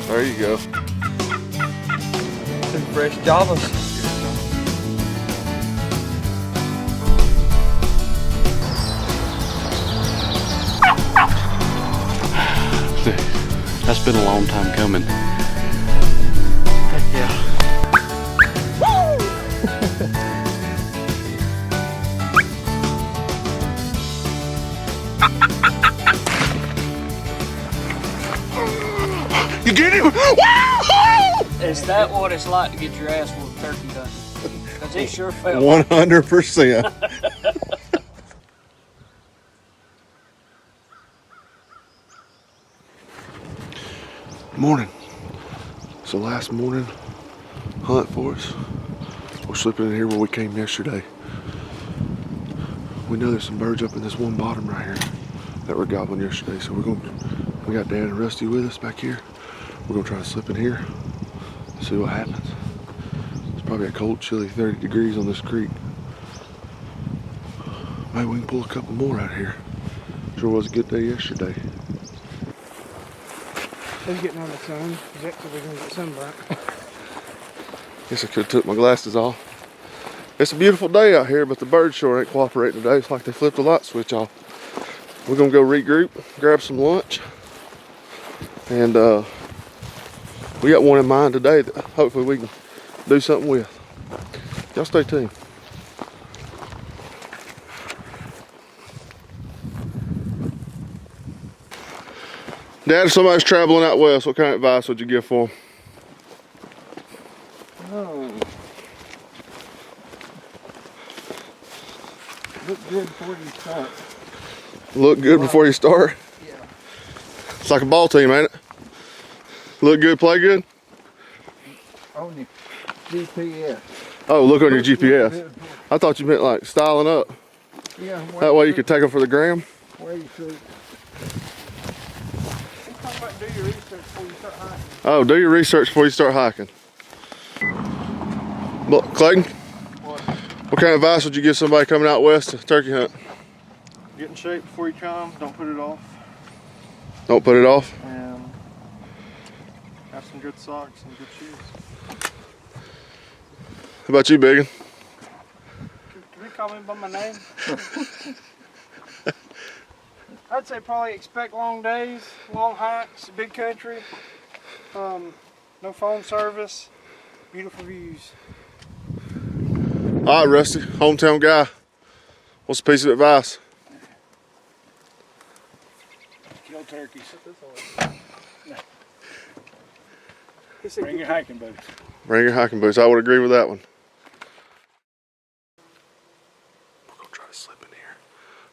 There you go. Some fresh Javas. That's been a long time coming. Heck yeah. You get him? Is that what it's like to get your ass whooped turkey hunting? Because he sure felt 100%. Morning. It's the last morning hunt for us. We're sleeping in here where we came yesterday. We know there's some birds up in this one bottom right here that were gobbling yesterday, so we got Dan and Rusty with us back here. We're gonna try to slip in here, see what happens. It's probably a cold, chilly 30 degrees on this creek. Maybe we can pull a couple more out here. Sure was a good day yesterday. It's getting on the sun. Jack's probably gonna get sunburnt. Guess I could have took my glasses off. It's a beautiful day out here, but the birds sure ain't cooperating today. It's like they flipped the light switch off. We're gonna go regroup, grab some lunch, and we got one in mind today that hopefully we can do something with. Y'all stay tuned. Dad, if somebody's traveling out west, what kind of advice would you give for them? Oh. Look good before you start. Look good before you start? Yeah. It's like a ball team, ain't it? Look good, play good? On your GPS. Oh, look on your GPS. I thought you meant like styling up. Yeah. That way you could take them for the gram. Where you should. He's talking about do your research before you start hiking. Oh, do your research before you start hiking. Look, Clayton, what kind of advice would you give somebody coming out west to turkey hunt? Get in shape before you come. Don't put it off. Don't put it off. And have some good socks and good shoes. How about you, Biggin? Can you call me by my name? I'd say probably expect long days, long hikes, big country, no phone service, beautiful views. All right, Rusty, hometown guy. What's a piece of advice? Kill turkeys. Bring your hiking boots. Bring your hiking boots. I would agree with that one. We're gonna try to slip in here.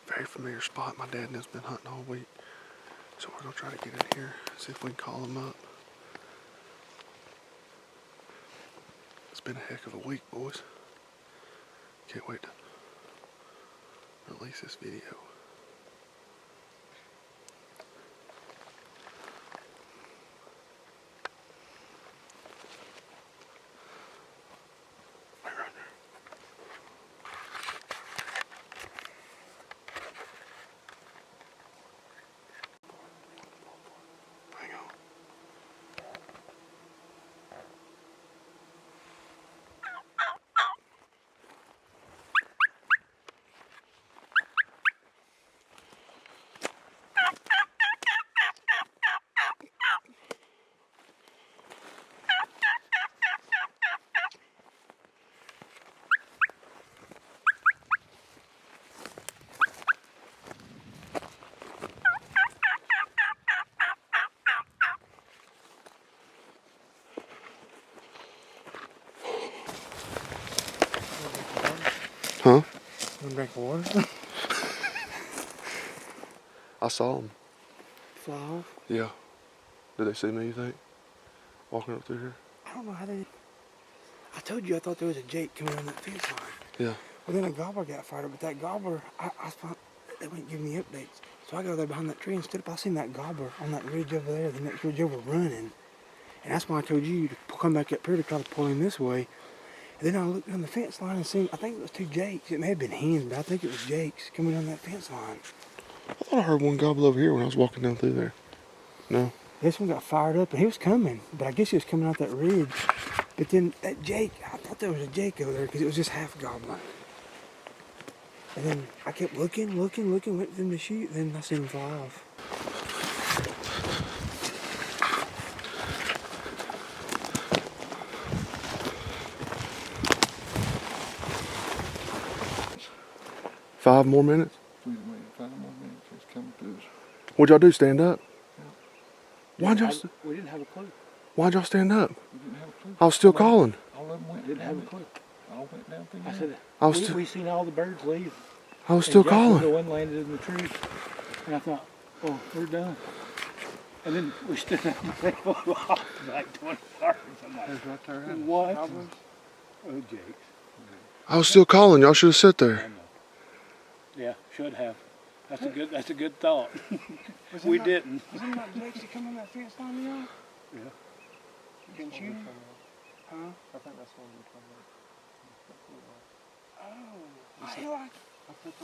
Very familiar spot. My dad has been hunting all week. So we're gonna try to get in here, see if we can call him up. It's been a heck of a week, boys. Can't wait to release this video. Hang on. Huh? One drink of water. I saw him. Fly off. Yeah. Did they see me, you think? Walking up through here? I don't know how they. I told you I thought there was a Jake coming on that fence line. Yeah. Well, then a gobbler got fired up, but that gobbler, I thought they wouldn't give me updates. So I go there behind that tree and stood up. I seen that gobbler on that ridge over there, the next ridge over, running. And that's why I told you to come back up here to try to pull him this way. And then I looked on the fence line and seen, I think it was two Jakes. It may have been hens, but I think it was Jakes coming on that fence line. I thought I heard one gobble over here when I was walking down through there. No? This one got fired up, and he was coming, but I guess he was coming out that ridge. But then that Jake, I thought there was a Jake over there because it was just half gobbling. And then I kept looking, waiting for him to shoot, and then I seen him fly off. Five more minutes? We waited 5 more minutes. It's coming through. What'd y'all do, stand up? Why'd y'all, We didn't have a clue. why'd y'all stand up? We didn't have a clue. I was still calling. All of them went Didn't down. have a clue. All went down through I there. said, I was we seen all the birds leave. I was still And Jack was calling. the one landed in the tree. And I thought, oh, we're done. And then we stood up and they flew off like 20 yards. I'm like, It's right there. Isn't it? what? Oh, Jake. I was still calling. Y'all should have sat I there. know. Yeah, should have. That's a good thought. Was We it not- didn't. Was it not Jake's that come on that fence line, y'all? Yeah. You didn't shoot him? Huh? I think that's one you're talking Oh.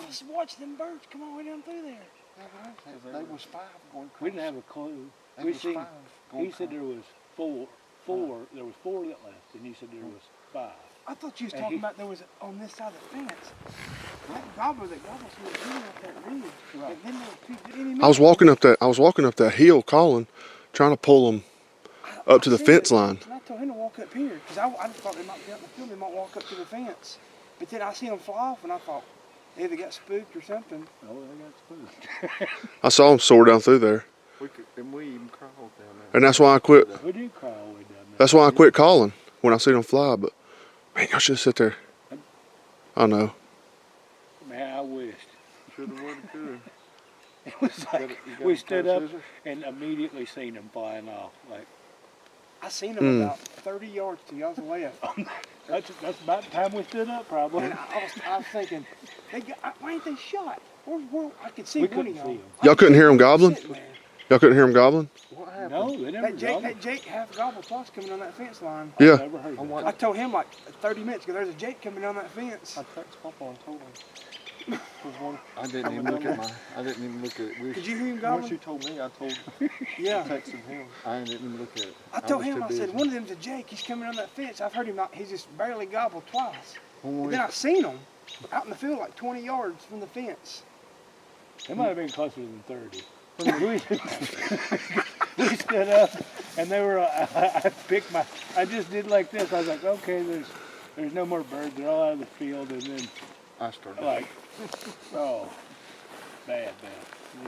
I just watched them birds come all the way down through there. about. They was 5 going across. We didn't have a clue. They We was seen, 5 going he said there was four. There was 4 that left, and he said there was 5. I thought you was And talking he- about there was on this side of the fence. That gobbler that gobbles was running up that ridge. Right. And then there was people, any I was walking up that hill calling, trying to pull them up to the seen fence it, line. And I told him to walk up here because I just thought they might be out in the field. They might walk up to the fence. But then I seen them fly off, and I thought they either got spooked or something. Oh, they got spooked. I saw them soar down through there. And we even crawled down there. And that's why I quit. We did crawl all the way down there. That's why I quit calling when I seen them fly. But man, y'all should sit there. I know. Man, I wished. Should have, would have, could have. It was like You got we a stood pair up of scissors? and immediately seen them flying off. Like I seen them about 30 yards to y'all's left. that's about the time we stood up, probably. And I was thinking, why ain't they shot? I could see We one of couldn't y'all. see 'em. Y'all couldn't hear 'em gobbling? Sitting there. Y'all couldn't hear them gobbling? What happened? No, they never That Jake half gobbled twice coming on that fence line. Yeah. Never heard I that. want- I told him like 30 minutes ago, there's a Jake coming down that fence. I texted Papa and told him. I didn't even look at it. Did you hear him Once gobbling? you told me, I Yeah. texted him. I didn't even look at it. I told was him, too I said, busy. one of them's a Jake. He's coming on that fence. I've heard him not, he's just barely gobbled twice. When And we- then I seen him out in the field like 20 yards from the fence. It might have been closer than 30. We stood up and they were. I just did like this. I was like, okay, there's no more birds. They're all out of the field, and then I started. like, oh, bad.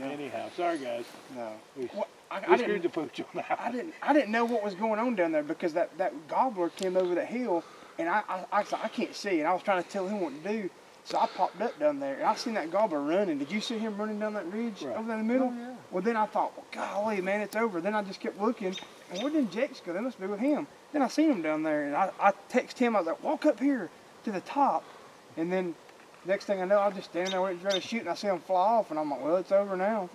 Anyhow, sorry guys. No. We, I we didn't, screwed the pooch on that. I didn't know what was going on down there because that gobbler came over that hill and I can't see, and I was trying to tell him what to do. So I popped up down there and I seen that gobbler running. Did you see him running down that ridge Right. over there in the middle? Oh, yeah. Well, then I thought, well, golly, man, it's over. Then I just kept looking, and where did Jakes go? They must be with him. Then I seen him down there, and I texted him. I was like, walk up here to the top. And then next thing I know, I was just standing there waiting ready to shoot, and I see him fly off, and I'm like, well, it's over now.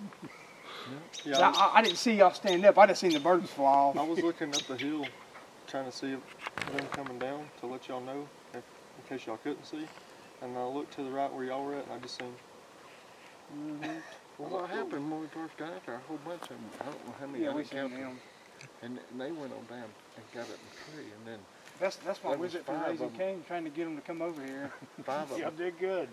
Yeah, So I didn't see y'all stand up. I just seen the birds fly off. I was looking up the hill, trying to see them coming down to let y'all know, in case y'all couldn't see. And I looked to the right where y'all were at, and I just seen. Well, what happened when we first got out there? A whole bunch of them. I don't know how many. Yeah, I we didn't seen count them. And they went on down and got up in the tree, and then That's why There we was was at the 5 of Raising them. Cane trying to get them to come over here. 5 of Y'all them. did good.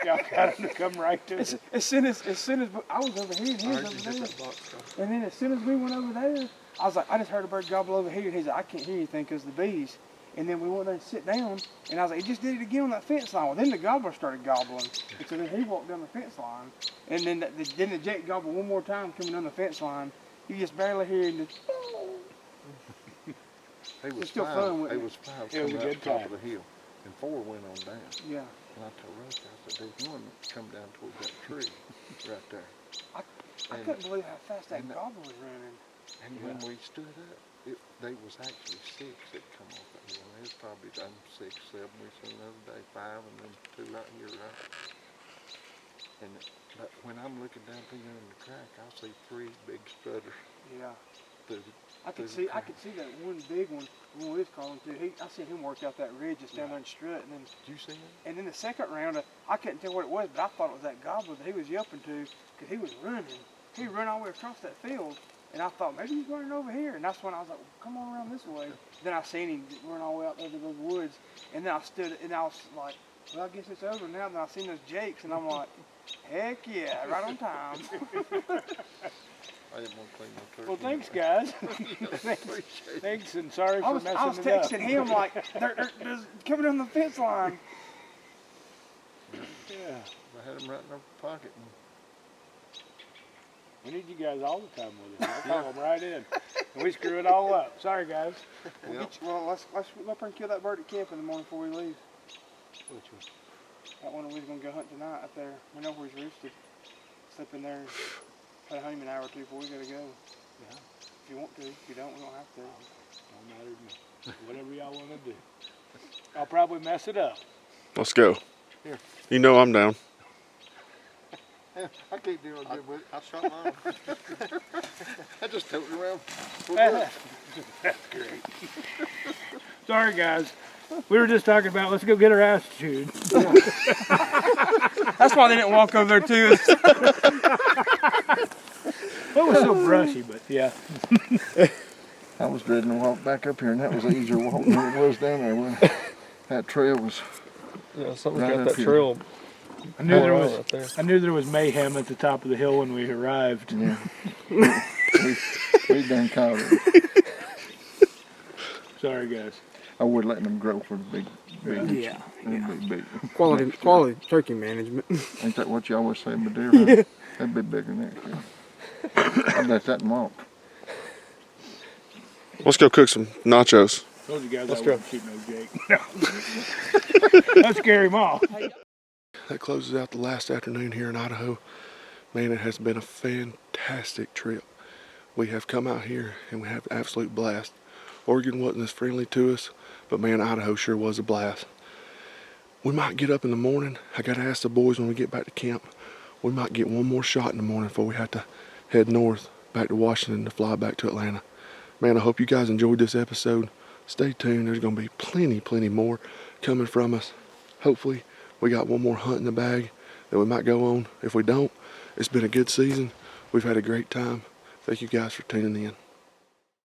Y'all got him to come right to us. As soon as I was over here, and he I was heard over you there. hit that box though. And then as soon as we went over there, I was like, I just heard a bird gobble over here. And he's like, I can't hear anything because of the bees. And then we went there and sit down, and I was like, he just did it again on that fence line. Well, then the gobbler started gobbling. And so then he walked down the fence line. And then the Jake gobbled one more time coming down the fence line. You just barely hear him just, They was still 5. fun, wasn't They it? was 5 It was coming a up good top time. of the hill, and 4 went on down. yeah. And I told Russ, I said, there's one that come down toward that tree right there. I And- couldn't believe how fast that and that- gobbler was running. And when we stood up, they was actually 6 that come off that hill. There's probably done 6, 7 we seen the other day, 5, and then 2 right here, right? And but when I'm looking down through there in the crack, I see 3 big sputters Yeah. through the. I could through the see that one big one we was calling too. I seen him work out that ridge just down there and strut, and then Did you see him? And then the second round, I couldn't tell what it was, but I thought it was that gobbler that he was yelping to because he was running. He run all the way across that field, And I thought, maybe he's running over here. And that's when I was like, well, come on around this way. Then I seen him run all the way out there to those woods. And then I stood, and I was like, well, I guess it's over now. Then I seen those jakes, and I'm like, heck yeah, right on time. I didn't want to clean my turkey. Well, thanks, guys. Thanks, and sorry for messing it up. I was texting him like, they're coming on the fence line. Yeah. I had them right in our pocket. We need you guys all the time with us. I'll call them right in. And we screw it all up. Sorry, guys. Let's go up and kill that bird at camp in the morning before we leave. Which one? That one we was going to go hunt tonight up there. We know where he's roosted. Slip in there and try to hunt him an hour or two before we gotta go. Yeah. If you want to. If you don't, we don't have to. Don't matter to me. Whatever y'all want to do. I'll probably mess it up. Let's go. Here. You know I'm down. I keep doing good with it. I shot mine. I just took it around. That's great. Sorry, guys. We were just talking about let's go get our ass chewed. That's why they didn't walk over there too. It was so brushy, but yeah. I was dreading to walk back up here, and that was an easier walk than it was down there. When that trail was. Yeah, something's Right got up that here. trail. I knew there all was. right there. I knew there was mayhem at the top of the hill when we arrived. Yeah. we done caught it. Sorry, guys. I would let them grow for the big. Yeah. Big. Quality turkey management. Ain't that what you always say, Madeira? That'd be bigger than that. I bet that won't. Let's go cook some nachos. Told you guys Let's I go. wouldn't shoot no Jake. Let's scare him off. That closes out the last afternoon here in Idaho. Man, it has been a fantastic trip. We have come out here and we have an absolute blast. Oregon wasn't as friendly to us, but man, Idaho sure was a blast. We might get up in the morning. I gotta ask the boys when we get back to camp. We might get one more shot in the morning before we have to head north back to Washington to fly back to Atlanta. Man, I hope you guys enjoyed this episode. Stay tuned. There's gonna be plenty more coming from us. Hopefully, we got one more hunt in the bag that we might go on. If we don't, it's been a good season. We've had a great time. Thank you guys for tuning in.